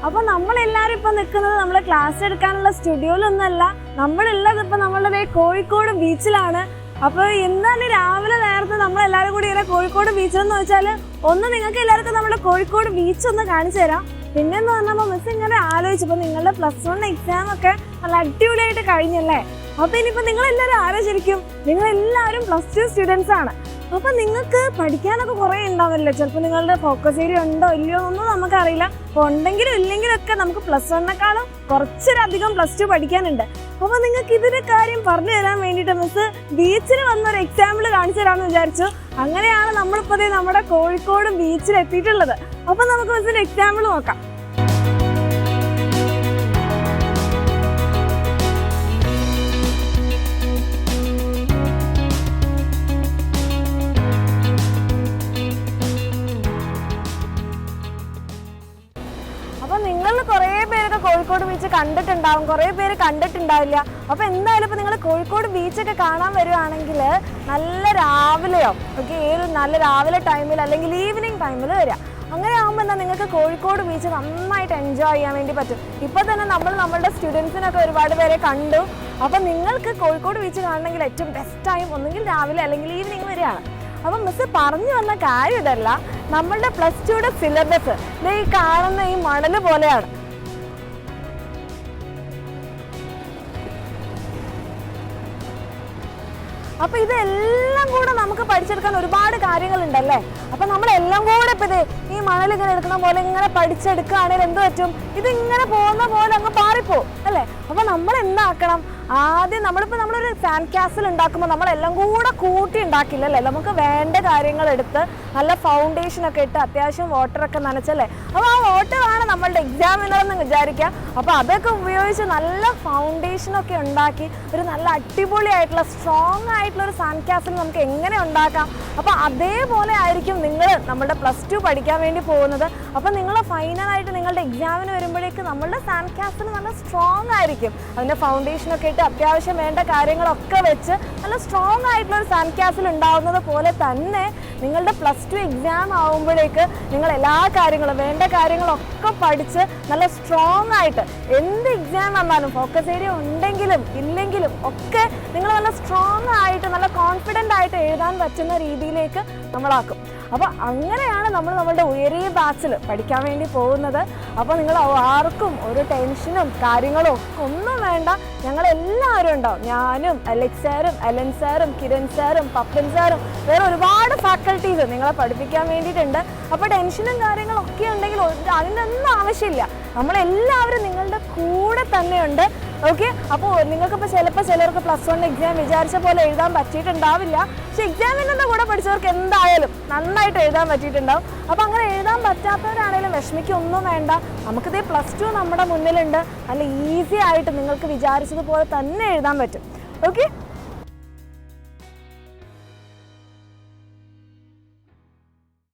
അപ്പോൾ നമ്മളെല്ലാവരും ഇപ്പോൾ നിൽക്കുന്നത് നമ്മൾ ക്ലാസ് എടുക്കാനുള്ള സ്റ്റുഡിയോയിലൊന്നുമല്ല. നമ്മളുള്ളത് ഇപ്പോൾ നമ്മളുടെ കോഴിക്കോട് ബീച്ചിലാണ്. അപ്പോൾ എന്താണ് രാവിലെ നേരത്തെ നമ്മളെല്ലാവരും കൂടി ഇങ്ങനെ കോഴിക്കോട് ബീച്ചെന്ന് വെച്ചാൽ ഒന്ന് നിങ്ങൾക്ക് എല്ലാവർക്കും നമ്മുടെ കോഴിക്കോട് ബീച്ച് ഒന്ന് കാണിച്ചു തരാം. പിന്നെന്ന് പറഞ്ഞപ്പോൾ മിസ് ഇങ്ങനെ ആലോചിച്ചപ്പോൾ നിങ്ങളുടെ +1 എക്സാം ഒക്കെ നല്ല അടിപൊളിയായിട്ട് കഴിഞ്ഞല്ലേ. അപ്പോൾ ഇനിയിപ്പോൾ നിങ്ങളെല്ലാവരും ആലോചിച്ചിരിക്കും നിങ്ങളെല്ലാവരും +2 സ്റ്റുഡൻസ് ആണ്. അപ്പോൾ നിങ്ങൾക്ക് പഠിക്കാനൊക്കെ കുറേ ഉണ്ടാവില്ലേ. ചിലപ്പോൾ നിങ്ങളുടെ ഫോക്കസ് ഏരിയ ഉണ്ടോ ഇല്ലയോ എന്നൊന്നും നമുക്കറിയില്ല. അപ്പോൾ ഉണ്ടെങ്കിലും ഇല്ലെങ്കിലും ഒക്കെ നമുക്ക് +1-നെക്കാളും കുറച്ചൊരധികം +2 പഠിക്കാനുണ്ട്. അപ്പോൾ നിങ്ങൾക്ക് ഇതിൻ്റെ കാര്യം പറഞ്ഞു തരാൻ വേണ്ടിയിട്ട് മിസ് ബീച്ചിൽ വന്നൊരു എക്സാമ്പിൾ കാണിച്ചു തരാമെന്ന് വിചാരിച്ചു. അങ്ങനെയാണ് നമ്മളിപ്പോൾ നമ്മുടെ കോഴിക്കോട് ബീച്ചിൽ എത്തിയിട്ടുള്ളത്. അപ്പോൾ നമുക്ക് മിസ്സിൻ്റെ എക്സാമ്പിൾ നോക്കാം. കുറേ പേരൊക്കെ കോഴിക്കോട് ബീച്ച് കണ്ടിട്ടുണ്ടാവും, കുറേ പേര് കണ്ടിട്ടുണ്ടാവില്ല. അപ്പോൾ എന്തായാലും ഇപ്പോൾ നിങ്ങൾ കോഴിക്കോട് ബീച്ചൊക്കെ കാണാൻ വരുവാണെങ്കിൽ നല്ല രാവിലെയോ ഏത് നല്ല രാവിലെ ടൈമിൽ അല്ലെങ്കിൽ ഈവനിങ് ടൈമിൽ വരിക. അങ്ങനെ ആകുമ്പോൾ എന്താ നിങ്ങൾക്ക് കോഴിക്കോട് ബീച്ച് നന്നായിട്ട് എൻജോയ് ചെയ്യാൻ വേണ്ടി പറ്റും. ഇപ്പോൾ തന്നെ നമ്മളുടെ സ്റ്റുഡൻസിനൊക്കെ ഒരുപാട് പേരെ കണ്ടു. അപ്പോൾ നിങ്ങൾക്ക് കോഴിക്കോട് ബീച്ച് കാണണമെങ്കിൽ ഏറ്റവും ബെസ്റ്റ് ടൈം ഒന്നുകിൽ രാവിലെ അല്ലെങ്കിൽ ഈവനിങ് വരികയാണ്. അപ്പം മിസ് പറഞ്ഞു വന്ന കാര്യം ഇതല്ല, നമ്മളുടെ +2യുടെ സിലബസ് ഈ കാണുന്ന ഈ മണൽ പോലെയാണ്. അപ്പോൾ ഇതെല്ലാം കൂടെ നമുക്ക് പഠിച്ചെടുക്കാൻ ഒരുപാട് കാര്യങ്ങളുണ്ടല്ലേ. അപ്പം നമ്മളെല്ലാം കൂടെ ഇപ്പോൾ ഈ മണൽ ഇങ്ങനെ എടുക്കുന്ന പോലെ ഇങ്ങനെ പഠിച്ചെടുക്കുകയാണെങ്കിൽ എന്ത് പറ്റും, ഇതിങ്ങനെ പോകുന്ന പോലെ അങ്ങ് പാറിപ്പോവും അല്ലേ. അപ്പോൾ നമ്മൾ എന്താക്കണം, ആദ്യം നമ്മളൊരു സാൻഡ് കാസിൽ ഉണ്ടാക്കുമ്പോൾ നമ്മളെല്ലാം കൂടെ കൂട്ടി ഉണ്ടാക്കില്ലല്ലേ. നമുക്ക് വേണ്ട കാര്യങ്ങൾ എടുത്ത് നല്ല ഫൗണ്ടേഷനൊക്കെ ഇട്ട് അത്യാവശ്യം വാട്ടറൊക്കെ നനച്ചല്ലേ. അപ്പോൾ ആ വാട്ടറാണ് നമ്മളുടെ എക്സാമിനറെന്ന് വിചാരിക്കുക. അപ്പോൾ അതൊക്കെ ഉപയോഗിച്ച് നല്ല ഫൗണ്ടേഷനൊക്കെ ഉണ്ടാക്കി ഒരു നല്ല അടിപൊളിയായിട്ടുള്ള സ്ട്രോങ് ആയിട്ടുള്ളൊരു സാൻഡ് കാസിൽ നമുക്ക് എങ്ങനെ ഉണ്ടാക്കാം. അപ്പോൾ അതേപോലെ ആയിരിക്കും നിങ്ങൾ നമ്മുടെ +2 പഠിക്കാൻ വേണ്ടി പോകുന്നത്. അപ്പോൾ നിങ്ങൾ ഫൈനലായിട്ട് നിങ്ങളുടെ എക്സാമിന് വരുമ്പോഴേക്ക് നമ്മളുടെ സാൻഡ് കാസിൽ നല്ല സ്ട്രോങ് ആയിരിക്കും. അതിൻ്റെ ഫൗണ്ടേഷനൊക്കെ ഇട്ട് അത്യാവശ്യം വേണ്ട കാര്യങ്ങളൊക്കെ വെച്ച് നല്ല സ്ട്രോങ് ആയിട്ടുള്ളൊരു സാൻഡ് കാസിൽ ഉണ്ടാവുന്നത് പോലെ തന്നെ നിങ്ങളുടെ +2 എക്സാം ആവുമ്പോഴേക്ക് നിങ്ങൾ എല്ലാ കാര്യങ്ങളും വേണ്ട കാര്യങ്ങളൊക്കെ പഠിച്ച് നല്ല സ്ട്രോങ് ആയിട്ട് എന്ത് എക്സാം വന്നാലും ഫോക്കസ് ഏരിയ ഉണ്ടെങ്കിലും ഇല്ലെങ്കിലും ഒക്കെ നിങ്ങൾ നല്ല സ്ട്രോങ് ആയിട്ട് നല്ല കോൺഫിഡൻ്റ് ആയിട്ട് എഴുതാൻ പറ്റുന്ന രീതിയിലേക്ക് നമ്മളാക്കും. അപ്പോൾ അങ്ങനെയാണ് നമ്മളുടെ ഉയരെ ബാച്ചിൽ പഠിക്കാൻ വേണ്ടി പോകുന്നത്. അപ്പോൾ നിങ്ങൾ ആർക്കും ഒരു ടെൻഷനും കാര്യങ്ങളും ഒന്നും വേണ്ട, ഞങ്ങളെല്ലാവരും ഉണ്ടാവും. ഞാനും അലക്സ് സാറും അലൻ സാറും കിരൺ സാറും പപ്പൻ സാറും വേറെ ഒരുപാട് ഫാക്കൽറ്റീസ് നിങ്ങളെ പഠിപ്പിക്കാൻ വേണ്ടിയിട്ടുണ്ട്. അപ്പോൾ ടെൻഷനും കാര്യങ്ങളൊക്കെ ഉണ്ടെങ്കിൽ അതിൻ്റെ ഒന്നും ആവശ്യമില്ല, നമ്മളെല്ലാവരും നിങ്ങളുടെ കൂടെ തന്നെയുണ്ട്. ഓക്കെ. അപ്പോൾ നിങ്ങൾക്കിപ്പോൾ ചിലർക്ക് +1 എക്സാം വിചാരിച്ച പോലെ എഴുതാൻ പറ്റിയിട്ടുണ്ടാവില്ല. പക്ഷെ എക്സാമിൻ്റെ കൂടെ പഠിച്ചവർക്ക് എന്തായാലും നന്നായിട്ട് എഴുതാൻ പറ്റിയിട്ടുണ്ടാവും. അപ്പോൾ അങ്ങനെ എഴുതാൻ പറ്റാത്തവരാണെങ്കിലും വിഷമിക്കൊന്നും വേണ്ട, നമുക്കിതേ +2 നമ്മുടെ മുന്നിലുണ്ട്. നല്ല ഈസി ആയിട്ട് നിങ്ങൾക്ക് വിചാരിച്ചതുപോലെ തന്നെ എഴുതാൻ പറ്റും. ഓക്കെ.